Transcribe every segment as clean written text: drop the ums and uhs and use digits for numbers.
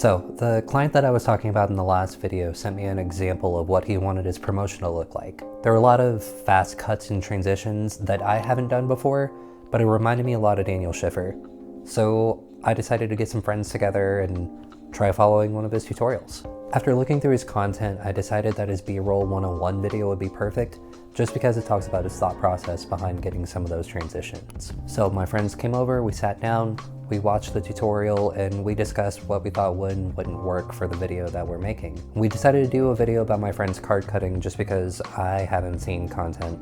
So, the client that I was talking about in the last video sent me an example of what he wanted his promotion to look like. There were a lot of fast cuts and transitions that I haven't done before, but it reminded me a lot of Daniel Schiffer. So I decided to get some friends together and try following one of his tutorials. After looking through his content, I decided that his B-roll 101 video would be perfect, just because it talks about his thought process behind getting some of those transitions. So my friends came over, we sat down, we watched the tutorial, and we discussed what we thought would and wouldn't work for the video that we're making. We decided to do a video about my friend's card cutting just because I haven't seen content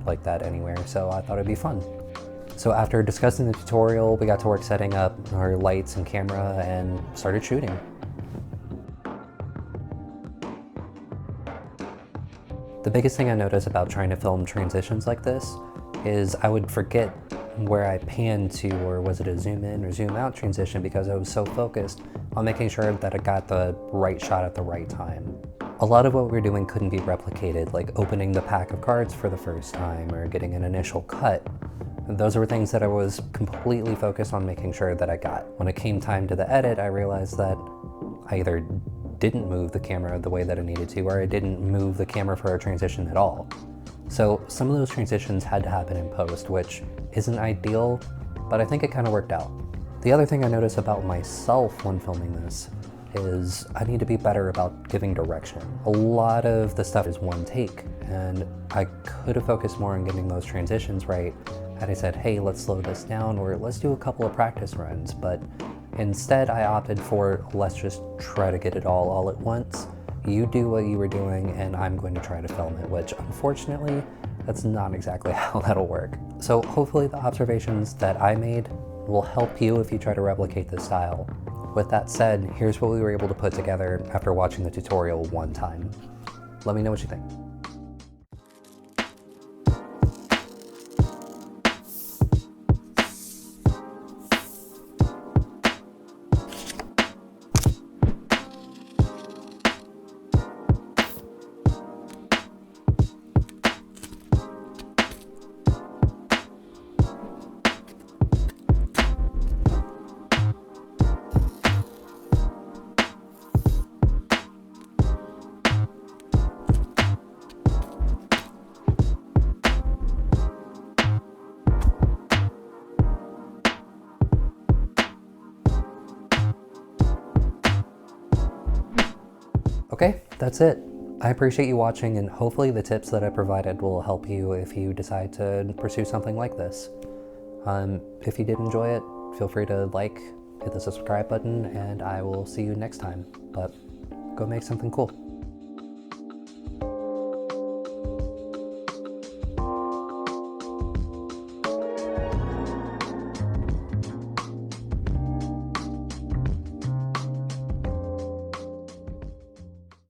like that anywhere, so I thought it'd be fun. So after discussing the tutorial, we got to work setting up our lights and camera and started shooting. The biggest thing I noticed about trying to film transitions like this is I would forget where I panned to, or was it a zoom in or zoom out transition, because I was so focused on making sure that I got the right shot at the right time. A lot of what we were doing couldn't be replicated, like opening the pack of cards for the first time or getting an initial cut. Those were things that I was completely focused on making sure that I got. When it came time to the edit, I realized that I either didn't move the camera the way that I needed to, or I didn't move the camera for a transition at all. So some of those transitions had to happen in post, which isn't ideal, but I think it kind of worked out. The other thing I noticed about myself when filming this is I need to be better about giving direction. A lot of the stuff is one take, and I could have focused more on getting those transitions right had I said, hey, let's slow this down, or let's do a couple of practice runs. But instead I opted for, let's just try to get it all at once. You do what you were doing and I'm going to try to film it, which unfortunately, that's not exactly how that'll work. So hopefully the observations that I made will help you if you try to replicate this style. With that said, here's what we were able to put together after watching the tutorial one time. Let me know what you think. Okay, that's it. I appreciate you watching, and hopefully the tips that I provided will help you if you decide to pursue something like this. If you did enjoy it, feel free to hit the subscribe button, and I will see you next time. But go make something cool.